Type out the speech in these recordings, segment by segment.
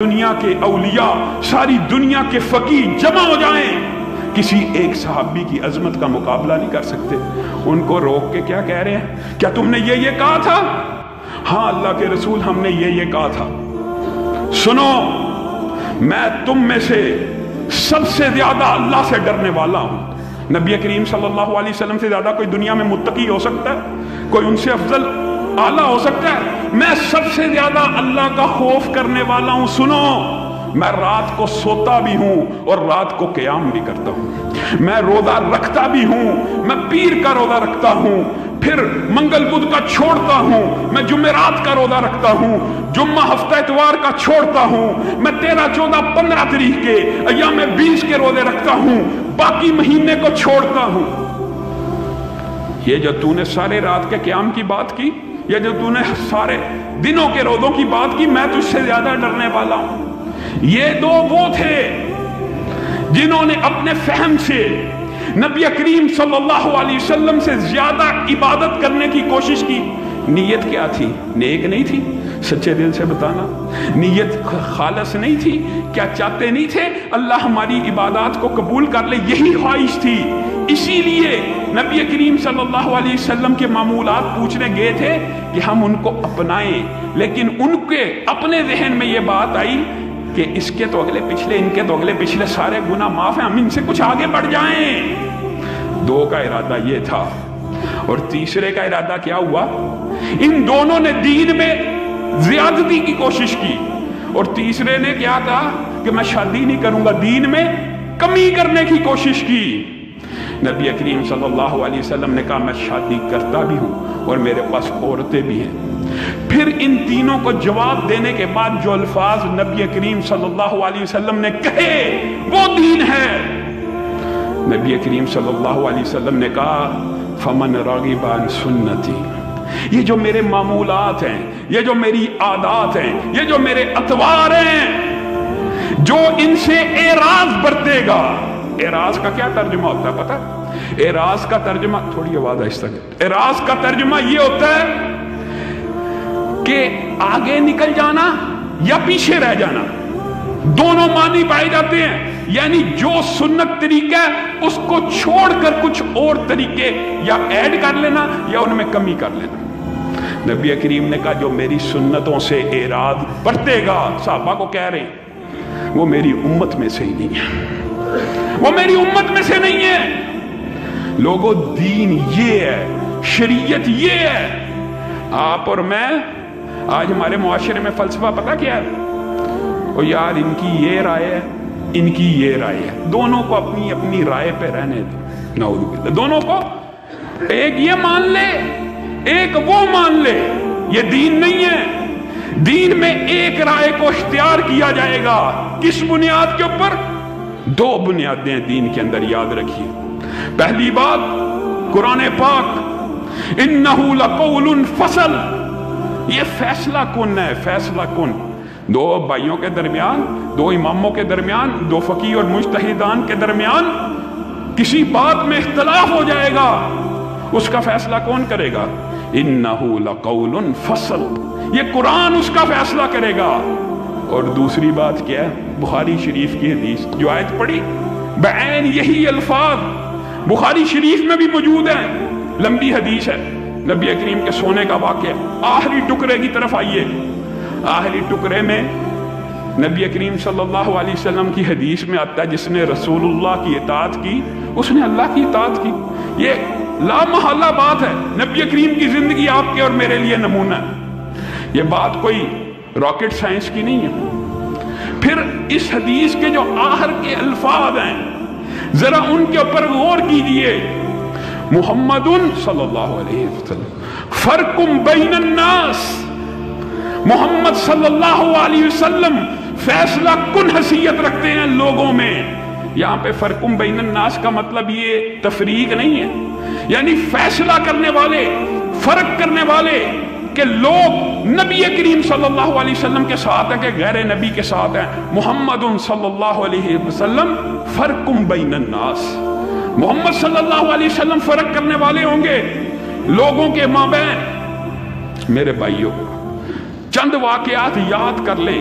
دنیا کے اولیاء، ساری دنیا کے فقیہ جمع ہو جائیں، کسی ایک صحابی کی عظمت کا مقابلہ نہیں کر سکتے۔ ان کو روک کے کیا کہہ رہے ہیں؟ کیا تم نے یہ کہا تھا؟ ہاں اللہ کے رسول، ہم نے یہ کہا تھا۔ سنو، میں تم میں سے سب سے زیادہ اللہ سے ڈرنے والا ہوں۔ نبی کریم صلی اللہ علیہ وسلم سے زیادہ کوئی دنیا میں متقی ہو سکتا ہے؟ کوئی ان سے افضل اعلیٰ ہو سکتا ہے؟ میں سب سے زیادہ اللہ کا خوف کرنے والا ہوں۔ سنو، میں رات کو سوتا بھی ہوں اور رات کو قیام بھی کرتا ہوں، میں روزہ رکھتا بھی ہوں، میں پیر کا روزہ رکھتا ہوں، پھر منگل بدھ کا چھوڑتا ہوں، میں جمعرات کا روزہ رکھتا ہوں، جمعہ ہفتہ اتوار کا چھوڑتا ہوں، میں 13، 14، 15 تاریخ کے ایام 20 کے روزے رکھتا ہوں، باقی مہینے کو چھوڑتا ہوں۔ یہ جو تو نے سارے رات کے قیام کی بات کی، یہ جو تو نے سارے دنوں کے روزوں کی بات کی، میں تجھ سے زیادہ ڈرنے والا ہوں۔ یہ دو وہ تھے جنہوں نے اپنے فہم سے نبی کریم صلی اللہ علیہ وسلم سے زیادہ عبادت کرنے کی کوشش کی۔ نیت کیا تھی؟ نیک نہیں تھی؟ سچے دل سے بتانا، نیت خالص نہیں تھی؟ کیا چاہتے نہیں تھے اللہ ہماری عبادات کو قبول کر لے؟ یہی خواہش تھی۔ اسی لیے نبی کریم صلی اللہ علیہ وسلم کے معمولات پوچھنے گئے تھے کہ ہم ان کو اپنائیں، لیکن ان کے اپنے ذہن میں یہ بات آئی کہ اس کے تو اگلے پچھلے، ان کے تو اگلے پچھلے سارے گناہ معاف ہیں، ہم ان سے کچھ آگے بڑھ جائیں۔ دو کا ارادہ یہ تھا، اور تیسرے کا ارادہ کیا ہوا؟ ان دونوں نے دین میں زیادتی کی کوشش کی، اور تیسرے نے کیا کہا کہ میں شادی نہیں کروں گا، دین میں کمی کرنے کی کوشش کی۔ نبی کریم صلی اللہ علیہ وسلم نے کہا میں شادی کرتا بھی ہوں اور میرے پاس عورتیں بھی ہیں۔ پھر ان تینوں کو جواب دینے کے بعد جو الفاظ نبی کریم صلی اللہ علیہ وسلم نے کہے وہ دین ہے۔ نبی کریم صلی اللہ علیہ وسلم نے کہا فمن راغب عن سنتی، یہ جو میرے معمولات ہیں، یہ جو میری عادات ہیں، یہ جو میرے اطوار ہیں، جو ان سے اعراض برتے گا۔ اعراض کا کیا ترجمہ ہوتا ہے پتہ؟ اعراض کا ترجمہ، تھوڑی آواز آہستہ کر، اعراض کا ترجمہ یہ ہوتا ہے کہ آگے نکل جانا یا پیچھے رہ جانا، دونوں معنی پائے جاتے ہیں۔ یعنی جو سنت طریقہ ہے اس کو چھوڑ کر کچھ اور طریقے یا ایڈ کر لینا یا ان میں کمی کر لینا۔ نبی کریم نے کہا جو میری سنتوں سے اعراض برتے گا، صحابہ کو کہہ رہے ہیں، وہ میری امت میں سے ہی نہیں ہے، وہ میری امت میں سے نہیں ہے۔ لوگوں، دین یہ ہے، شریعت یہ ہے۔ آپ اور میں آج ہمارے معاشرے میں فلسفہ پتہ کیا ہے؟ او یار ان کی یہ رائے ہے، ان کی یہ رائے ہے، دونوں کو اپنی اپنی رائے پہ رہنے دو۔ نعوذ باللہ، دونوں کو ایک یہ مان لے ایک وہ مان لے، یہ دین نہیں ہے۔ دین میں ایک رائے کو اختیار کیا جائے گا۔ کس بنیاد کے اوپر؟ دو بنیادیں دین کے اندر یاد رکھیے۔ پہلی بات قرآن پاک، انہو لقول فصل، یہ فیصلہ کن ہے، فیصلہ کن۔ دو بھائیوں کے درمیان، دو اماموں کے درمیان، دو فقیہ اور مجتہدان کے درمیان کسی بات میں اختلاف ہو جائے گا، اس کا فیصلہ کون کرے گا؟ انہو لقول فصل، یہ قرآن اس کا فیصلہ کرے گا۔ اور دوسری بات کیا ہے؟ بخاری شریف کی حدیث جو آیت پڑھی، بعین یہی الفاظ بخاری شریف میں بھی موجود ہے، لمبی حدیث ہے، نبی کریم کے سونے کا واقعہ۔ آخری ٹکڑے کی طرف آئیے، آخری ٹکڑے میں نبی کریم صلی اللہ علیہ وسلم کی حدیث میں آتا ہے جس نے رسول اللہ کی اطاعت کی اس نے اللہ کی اطاعت کی۔ یہ لا محالہ بات ہے، نبی کریم کی زندگی آپ کے اور میرے لیے نمونہ ہے، یہ بات کوئی راکٹ سائنس کی نہیں ہے۔ پھر اس حدیث کے جو آخر کے الفاظ ہیں ذرا ان کے اوپر غور کیجئے۔ محمد صلی اللہ علیہ وسلم فرقم بین الناس، محمد صلی اللہ علیہ وسلم فیصلہ کن حیثیت رکھتے ہیں لوگوں میں۔ یہاں پہ فرقم بین الناس کا مطلب یہ تفریق نہیں ہے، یعنی فیصلہ کرنے والے، فرق کرنے والے کہ لوگ نبی کریم صلی اللہ علیہ وسلم کے ساتھ ہیں کہ غیر نبی کے ساتھ ہیں۔ محمد صلی اللہ علیہ وسلم فرقم بین الناس، محمد صلی اللہ علیہ وسلم فرق کرنے والے ہوں گے لوگوں کے مابین۔ میرے بھائیوں، چند واقعات یاد کر لیں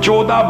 14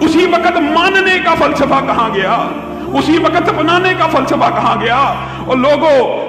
اسی وقت ماننے کا فلسفہ کہاں گیا؟ اسی وقت اپنانے کا فلسفہ کہاں گیا؟ اور لوگوں